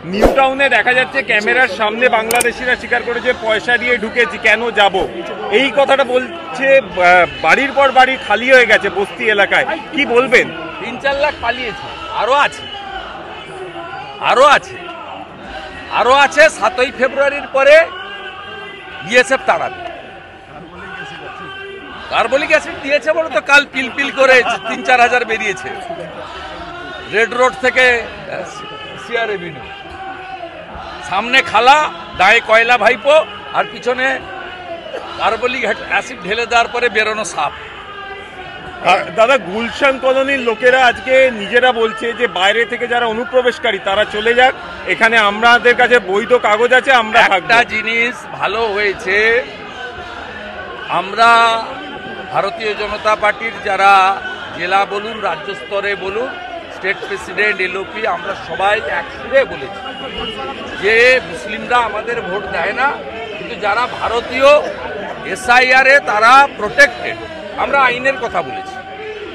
New টাউনে দেখা যাচ্ছে ক্যামেরার সামনে বাংলাদেশিরা স্বীকার করেছে পয়সা দিয়ে ঢুকেছি, কেন যাব, এই কথাটা বলছে। বাড়ির পর বাড়ি খালি হয়ে গেছে বস্তি এলাকায়, কি বলবেন? 3-4 লাখ পালিয়েছে, আরো আছে 7ই ফেব্রুয়ারির পরে বিএসএফ তাড়াবে। কার্বলিক অ্যাসিড দিয়েছে বলে তো কাল পিলপিল করে 3-4 হাজার বেরিয়েছে রেড রোড থেকে সিআর এভিনিউ। সামনে খালা, দায়ে কয়লা ভাইপো, আর পিছনে কার্বলিক অ্যাসিড ঢেলে দেওয়ার পরে বেরোনো সাপ। দাদা, গুলশান কলোনির লোকেরা আজকে নিজেরা বলছে যে বাইরে থেকে যারা অনুপ্রবেশকারী তারা চলে যাক, এখানে আমাদের কাছে বৈধ কাগজ আছে, আমরা একটা জিনিস ভালো হয়েছে, আমরা ভারতীয় জনতা পার্টির যারা জেলা বলুন, রাজ্য স্তরে বলুন, স্টেট প্রেসিডেন্ট, এলওপি, আমরা সবাই একসঙ্গে বলেছি যে মুসলিমরা আমাদের ভোট দেয় না, কিন্তু যারা ভারতীয় এসআইআরে তারা প্রোটেক্টেড। আমরা আইনের কথা বলেছি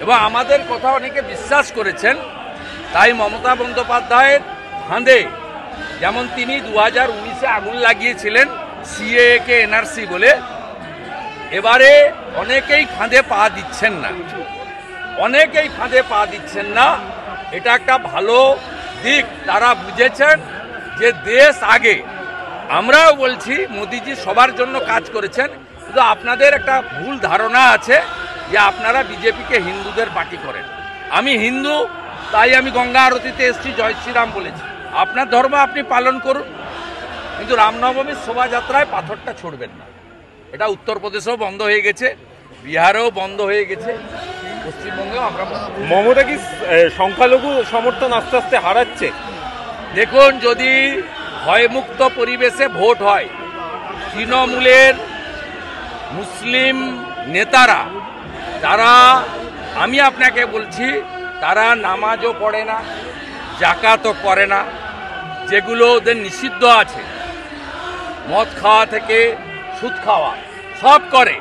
এবং আমাদের কথা অনেকে বিশ্বাস করেছেন। তাই মমতা বন্দ্যোপাধ্যায়ের ফাঁদে, যেমন তিনি 2019-এ আগুন লাগিয়েছিলেন সিএএ কে এনআরসি বলে, এবারে অনেকেই ফাঁদে পা দিচ্ছেন না, এটা একটা ভালো দিক। তারা বুঝেছেন যে দেশ আগে। আমরাও বলছি মোদিজি সবার জন্য কাজ করেছেন, কিন্তু আপনাদের একটা ভুল ধারণা আছে যে আপনারা বিজেপিকে হিন্দুদের পার্টি করেন। আমি হিন্দু, তাই আমি গঙ্গা আরতিতে এসেছি, জয় শ্রীরাম বলেছি। আপনার ধর্ম আপনি পালন করুন, কিন্তু রামনবমীর শোভাযাত্রায় পাথরটা ছড়বেন না। এটা উত্তরপ্রদেশেও বন্ধ হয়ে গেছে, বিহারেও বন্ধ হয়ে গেছে, পশ্চিমবঙ্গেও আমরা। মমতা কি সংখ্যালঘু সমর্থন আস্তে আস্তে হারাচ্ছে? দেখুন, যদি ভয়মুক্ত পরিবেশে ভোট হয়, তৃণমূলের মুসলিম নেতারা, তারা, আমি আপনাকে বলছি, তারা নামাজও পড়ে না, জাকাতও করে না, যেগুলো ওদের নিষিদ্ধ আছে, মদ খাওয়া থেকে সুদ খাওয়া, সব করে।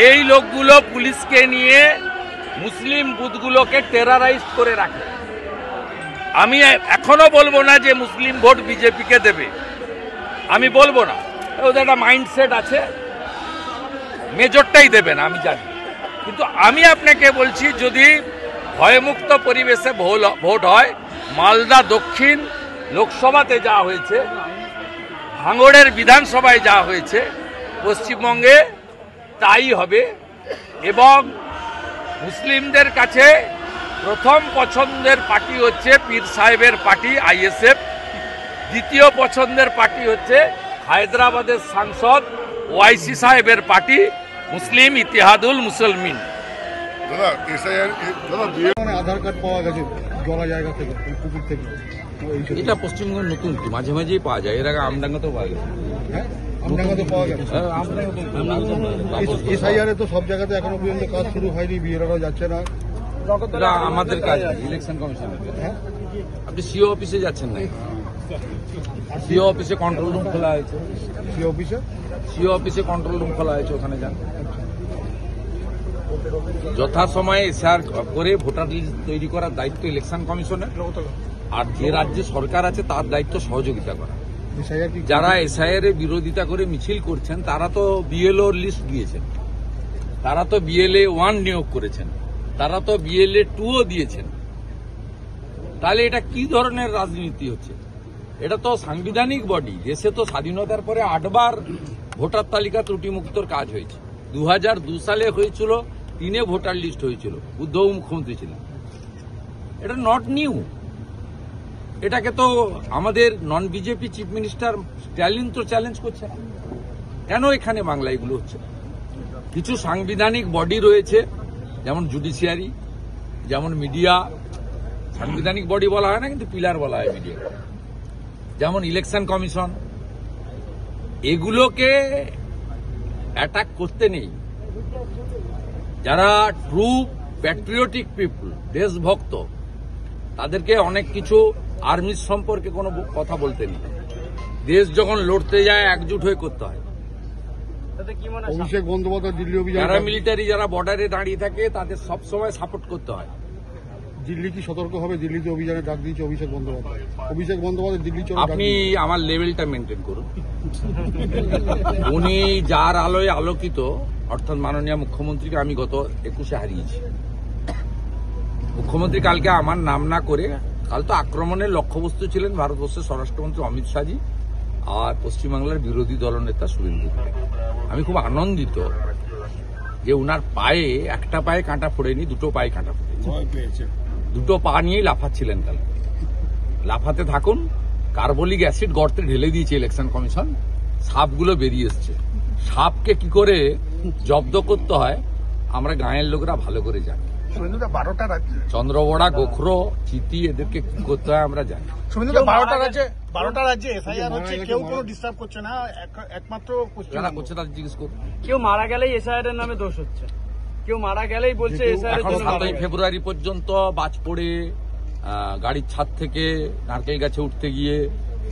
এই লোকগুলো পুলিশকে নিয়ে মুসলিম বুথগুলোকে টেরারাইজ করে রাখে। আমি এখনো বলবো না যে মুসলিম ভোট বিজেপিকে দেবে, আমি বলবো না, ওদের একটা মাইন্ডসেট আছে, মেজরটাই দেবে না, আমি জানি। কিন্তু আমি আপনাকে বলছি, যদি ভয়মুক্ত পরিবেশে ভোট হয়, মালদা দক্ষিণ লোকসভাতে যা হয়েছে, ভাঙড়ের বিধানসভায় যা হয়েছে, পশ্চিমবঙ্গে তাই হবে। এবং মুসলিমদের কাছে প্রথম পছন্দের পার্টি হচ্ছে পীর সাহেবের পার্টি আইএসএফ, দ্বিতীয় পছন্দের পার্টি হচ্ছে হায়দ্রাবাদের সাংসদ ওয়াইসি সাহেবের পার্টি মুসলিম ইতিহাদুল মুসলমিন। আধার কার্ড পাওয়া গেছে জলা জায়গা থেকে, পুকুর থেকে। এটা পশ্চিমবঙ্গের নতুন, মাঝে মাঝেই পাওয়া যায়, এর আগে আমডাঙ্গাতেও পাওয়া গেছে। হ্যাঁ, আমডাঙ্গাতে পাওয়া গেছে। এসআইআর তো সব জায়গাতে এখনো পর্যন্ত কাজ শুরু হয়নি, বিএলওরাও যাচ্ছে না। এটা আমাদের কাজ, ইলেকশন কমিশনের। আপনি সিও অফিসে যাচ্ছেন না? সিও অফিসে কন্ট্রোল রুম খোলা হয়েছে। সিও অফিসে কন্ট্রোল রুম খোলা হয়েছে, ওখানে যান। যথাসময়ে এসআর করে ভোটার লিস্ট তৈরি করার দায়িত্ব ইলেকশন কমিশনের, আর যে রাজ্যে সরকার আছে তার দায়িত্ব সহযোগিতা করা। যারা এসআইআর এর বিরোধিতা করে মিছিল করছেন, তারা তো বিএলও লিস্ট দিয়েছেন, তারা তো বিএলএ 1 নিয়োগ করেছেন, তারা তো বিএলএ 2ও দিয়েছেন। তাহলে এটা কি ধরনের রাজনীতি হচ্ছে? এটা তো সাংবিধানিক বডি। দেশে তো স্বাধীনতার পরে 8 বার ভোটার তালিকা ত্রুটিমুক্তর কাজ হয়েছে। 2002 সালে হয়েছিল, 3 ভোটার লিস্ট হয়েছিল, বুদ্ধবাবু মুখ্যমন্ত্রী ছিলেন। এটা নট নিউ। এটাকে তো আমাদের নন বিজেপি চিফ মিনিস্টার স্ট্যালিন তো চ্যালেঞ্জ করছে না। কেন এখানে বাংলা এগুলো হচ্ছে? কিছু সাংবিধানিক বডি রয়েছে, যেমন জুডিশিয়ারি, যেমন মিডিয়া। সাংবিধানিক বডি বলা হয় না, কিন্তু পিলার বলা হয় মিডিয়া। যেমন ইলেকশন কমিশন, এগুলোকে অ্যাটাক করতে নেই। যারা ট্রু প্যাট্রিয়টিক পিপল, দেশভক্ত, তাদেরকে অনেক কিছু আর্মির সম্পর্কে কোনো কথা বলতে নেই। দেশ যখন লড়তে যায় একজুট হয়ে করতে হয়। অভিষেক বন্দ্যোপাধ্যায় দিল্লি অভিযান, প্যারামিলিটারি যারা বর্ডারে দাঁড়িয়ে থাকে তাদের সবসময় সাপোর্ট করতে হয়। দিল্লি কি সতর্ক হবে? দিল্লিতে অভিযানে ডাক দিয়েছে অভিষেক বন্দ্যোপাধ্যায়। অভিষেক বন্দ্যোপাধ্যায় দিল্লি চলো। আপনি আমার লেভেলটা মেনটেন করুন। উনি যার আলোয় আলোকিত, অর্থাৎ মাননীয় মুখ্যমন্ত্রীকে আমি গত 21-এ হারিয়েছি। মুখ্যমন্ত্রী কালকে আমার নাম না করে, কাল তো আক্রমণের লক্ষ্যবস্তু ছিলেন ভারতবর্ষের স্বরাষ্ট্রমন্ত্রী অমিত শাহজি আর পশ্চিমবাংলার বিরোধী দলনেতা শুভেন্দু অধিকারী। আমি খুব আনন্দিত যে উনার পায়ে, একটা পায়ে কাঁটা ফোড়েনি, দুটো পায়ে কাঁটা ফোড়েছে। দুটো পা নিয়েই লাফাচ্ছিলেন কাল। লাফাতে থাকুন। কার্বলিক অ্যাসিড গর্তে ঢেলে দিয়েছে ইলেকশন কমিশন, সাপগুলো বেরিয়ে এসছে। সাপকে কি করে জব্দ করতে হয় আমরা গাঁয়ের লোকরা ভালো করে জানি। চন্দ্রবড়া, গোখরো, চিতি এদেরকে কি করতে হয় আমরা জানি। 12টা রাজ্যে এসআইআর হচ্ছে, কেউ কোনো ডিস্টার্ব করছে না, একমাত্র যারা করছে তাদের জিজ্ঞেস করুন। কেউ মারা গেলেই এসআইআর এর নামে দোষ হচ্ছে, কেউ মারা গেলেই বলছে এসআইআর এর এখন জন্য। 7ই ফেব্রুয়ারি পর্যন্ত বাজ পড়ে গাড়ির ছাদ থেকে নারকেল গাছে উঠতে গিয়ে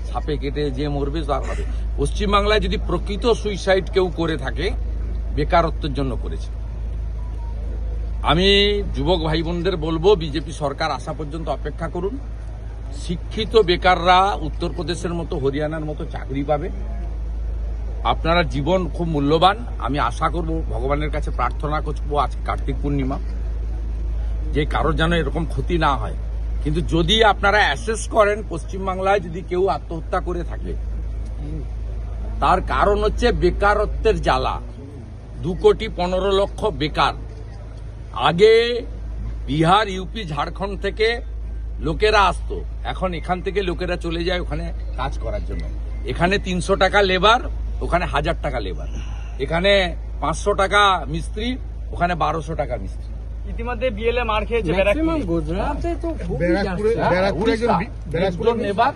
সাপে কেটে যে মরবে তার হবে। পশ্চিমবাংলায় যদি প্রকৃত সুইসাইড কেউ করে থাকে, বেকারত্বের জন্য করেছে। আমি যুবক ভাই বোনদের বলবো, বিজেপি সরকার আসা পর্যন্ত অপেক্ষা করুন। শিক্ষিত বেকাররা উত্তরপ্রদেশের মতো, হরিয়ানার মতো চাকরি পাবে। আপনারা জীবন খুব মূল্যবান। আমি আশা করব, ভগবানের কাছে প্রার্থনা করবো, আজ কার্তিক পূর্ণিমা, যে কারোর যেন এরকম ক্ষতি না হয়। কিন্তু যদি আপনারা অ্যাসেস করেন পশ্চিমবাংলায় যদি কেউ আত্মহত্যা করে থাকে, তার কারণ হচ্ছে বেকারত্বের জ্বালা। 2,15,00,000 বেকার। আগে বিহার, ইউপি, ঝাড়খণ্ড থেকে লোকেরা আসতো, এখন এখান থেকে লোকেরা চলে যায় ওখানে কাজ করার জন্য। এখানে 300 টাকা লেবার, ওখানে 1000 টাকা লেবার। এখানে 500 টাকা মিস্ত্রি, ওখানে 1200 টাকা মিস্ত্রি। ইতিমধ্যে বিএলএ মার খেয়েছে গুজরাটে, তো ব্যারাকপুরে নেবার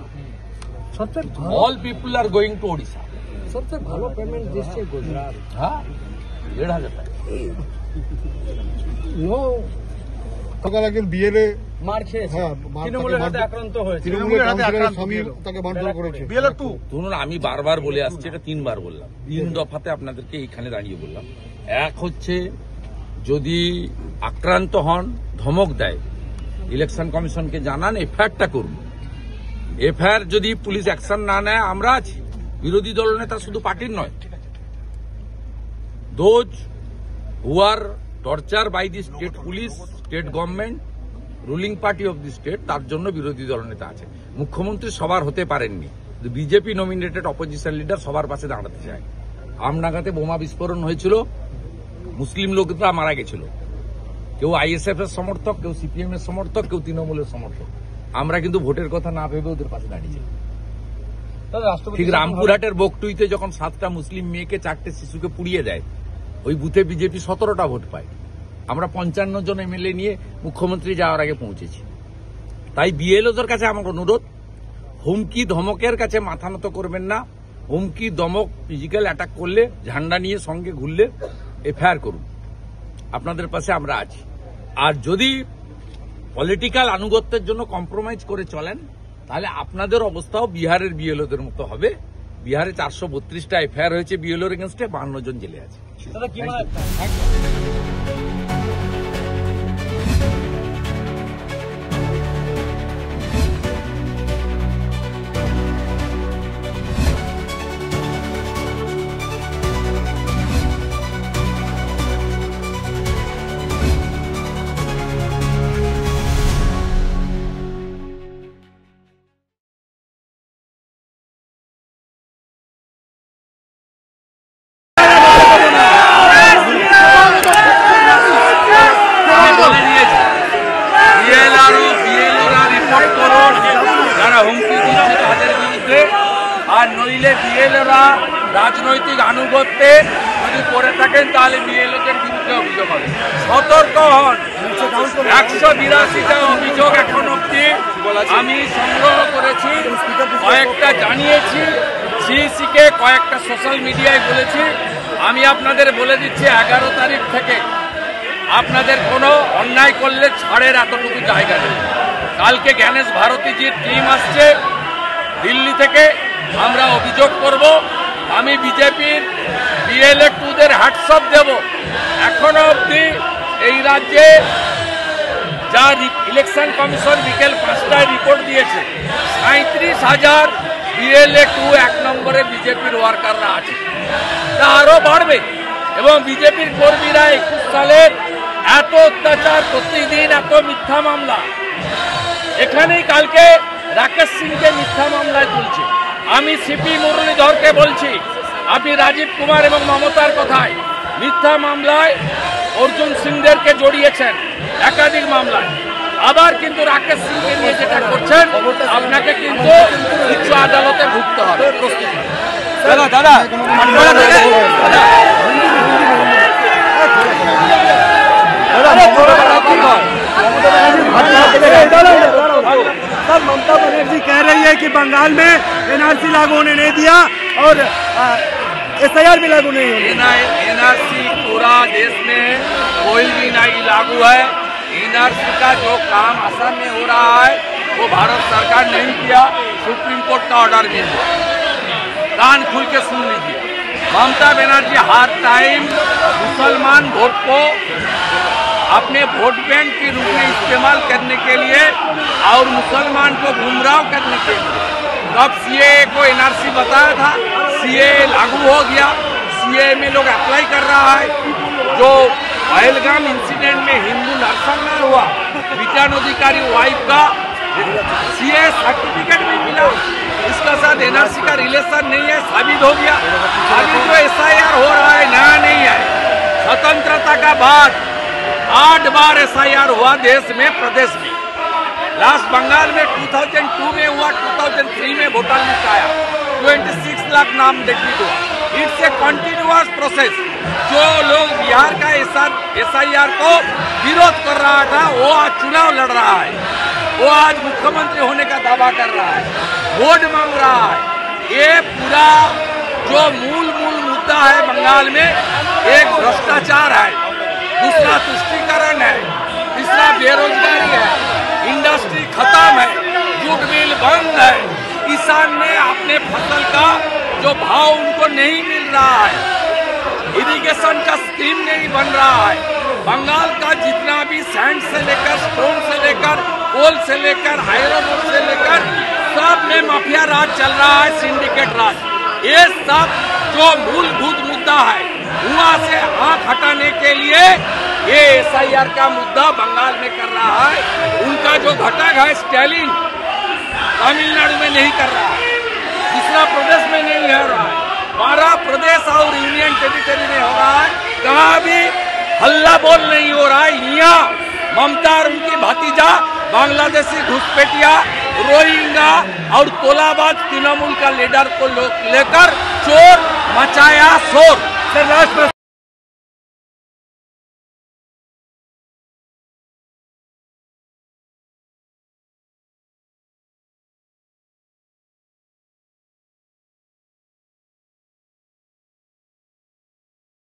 all people are going to Odisha. সবচেয়ে ভালো পেমেন্ট দিচ্ছে গুজরাট। হ্যাঁ, 1,500 টাকা। সকাল একজন বিএলএ মার খেয়েছে, হ্যাঁ, তৃণমূলের হাতে আক্রান্ত হয়েছে। তৃণমূলের কাউন্সিলরের স্বামী তাকে মারধর করেছে। ধরুন, আমি বারবার বলে আসছি, এটা 3 বার বললাম, 3 দফাতে আপনাদেরকে এখানে দাঁড়িয়ে বললাম। এক হচ্ছে, যদি আক্রান্ত হন, ধমক দেয়, ইলেকশন কমিশনকে জানান, এফআইআরটা করুন। এফআইআর যদি পুলিশ অ্যাকশন না নেয়, আমরা আছি। বিরোধী দলনেতা শুধু পার্টির নয়, those who are torture by the state police, state government, ruling party of the state, তার জন্য বিরোধী দলনেতা আছে। মুখ্যমন্ত্রী সবার হতে পারেননি, বিজেপি নমিনেটেড অপোজিশন লিডার সবার পাশে দাঁড়াতে চায়। আমনাগাতে বোমা বিস্ফোরণ হয়েছিল, মুসলিম লোকরা মারা গেছিল। কেউ আইএসএফ এর সমর্থক, কেউ সিপিএম এর সমর্থক, কেউ তৃণমূলের সমর্থক। আমরা কিন্তু ভোটের কথা না ভেবে ওদের পাশে দাঁড়িয়েছি। ঠিক রামপুরহাটের বকটুইতে যখন 7টা মুসলিম মেয়েকে 4টে শিশুকে পুড়িয়ে দেয়, ওই বুথে বিজেপি 17টা ভোট পায়। আমরা 55 জন এমএলএ নিয়ে মুখ্যমন্ত্রী যাওয়ার আগে পৌঁছেছি। তাই বিএলওদের কাছে আমার অনুরোধ, হুমকি ধমকের কাছে মাথা নত করবেন না। হুমকি ধমক, ফিজিক্যাল অ্যাটাক করলে, ঝান্ডা নিয়ে সঙ্গে ঘুরলে এফআইআর করুন। আপনাদের পাশে আমরা আছি। আর যদি পলিটিক্যাল আনুগত্যের জন্য কম্প্রোমাইজ করে চলেন, তাহলে আপনাদের অবস্থাও বিহারের বিএলওদের মতো হবে। বিহারে 432টা এফআইআর হয়েছে বিএলওর এগেনস্টে, 52 জন জেলে আছে। দাদা কি মনে হয়? আর নইলে বিএলওরা রাজনৈতিক আনুগত্যে যদি করে থাকেন, তাহলে বিএলওদের বিরুদ্ধে অভিযোগ হবে। সতর্ক হন। 182টা অভিযোগ এখন অব্দি আমি সংগ্রহ করেছি, কয়েকটা জানিয়েছি সিইসিকে, কয়েকটা সোশ্যাল মিডিয়ায় বলেছি। আমি আপনাদের বলে দিচ্ছি, 11 তারিখ থেকে আপনাদের কোনো অন্যায় করলে ছাড়ের এতটুকু জায়গা নেই। কালকে জ্ঞানেশ ভারতীজির টিম আসছে দিল্লি থেকে, আমরা অভিযোগ করব। আমি বিজেপির বিএলএ 2দের হ্যাটসঅপ দেব। এখনো অবধি এই রাজ্যে যা ইলেকশন কমিশন বিকেল 5টায় রিপোর্ট দিয়েছে 37,000 BLA 2 এক নম্বরে বিজেপির ওয়ার্কাররা আছে, তা আরো বাড়বে। এবং বিজেপির কর্মীরা 21 সালের এত অত্যাচার, প্রতিদিন এত মিথ্যা মামলা, এখানেই কালকে রাকেশ সিংকে মিথ্যা মামলায় তুলছে। আমি সিপি মুরলীধরকে বলছি, আপনি রাজীব কুমার এবং মমতার কথায় মিথ্যা মামলায় অর্জুন সিংদেরকে জড়িয়েছেন একাধিক মামলায়, আবার কিন্তু রাকেশ সিংকে নিয়ে যেটা করছেন আপনাকে কিন্তু উচ্চ আদালতে ভুগতে হবে। सर, ममता बनर्जी कह रही है कि बंगाल में एनआरसी लागू होने नहीं दिया और SIR भी लागू नहीं होने। एनआरसी पूरा देश में कोई भी नहीं लागू है। एनआरसी का जो काम असम में हो रहा है वो भारत सरकार नहीं किया, सुप्रीम कोर्ट का ऑर्डर मिल गया। कान खुल के सुन लीजिए, ममता बनर्जी हर टाइम मुसलमान वोट को अपने वोट बैंक के रूप में इस्तेमाल करने के लिए और मुसलमान को गुमराह करने के लिए कब सीएए को एनआरसी बताया था, सीएए लागू हो गया, सीएए में लोग अप्लाई कर रहा है। जो पहलगाम इंसिडेंट में हिंदू नरसंहार हुआ, विटान अधिकारी वाइफ का सीए सर्टिफिकेट भी मिला, इसका साथ एनआरसी का रिलेशन नहीं है, साबित हो गया। अभी जो SIR हो रहा है नया नहीं है, स्वतंत्रता का बाद 8 बार SIR हुआ देश में, प्रदेश में। लास्ट बंगाल में 2002 में हुआ, 2003 में वोटर लिस्ट आया, 26 लाख नाम देखने को। It's a continuous process. जो लोग बिहार का SIR को विरोध कर रहा था वो आज चुनाव लड़ रहा है, वो आज मुख्यमंत्री होने का दावा कर रहा है, वोट मांग रहा है। ये पूरा जो मूल मुद्दा है बंगाल में, एक भ्रष्टाचार है, दूसरा तुष्टीकरण है, तीसरा बेरोजगारी है, इंडस्ट्री खत्म है, जूट मिल बंद है, किसान ने अपने फसल का जो भाव उनको नहीं मिल रहा है, इरिगेशन का स्कीम नहीं बन रहा है। बंगाल का जितना भी सैंड से लेकर, स्टोन से लेकर, कोल से लेकर, आयरन ओर से लेकर सब में माफिया राज चल रहा है, सिंडिकेट राज। ये सब जो मूलभूत मुद्दा है वहाँ से आंख हटाने के लिए ये SIR का मुद्दा बंगाल में कर रहा है। उनका जो घटक है स्टैलिन, तमिलनाडु में नहीं कर रहा है, दूसरा प्रदेश में नहीं हो रहा है, 12 प्रदेश और यूनियन टेरिटरी में हो रहा है, कहाँ भी हल्ला बोल नहीं हो रहा है। यहाँ ममता और उनकी भतीजा बांग्लादेशी घुसपैठिया, रोहिंगा और तोलाबाज तृणमूल का लीडर को लेकर चोर मचाया शोर।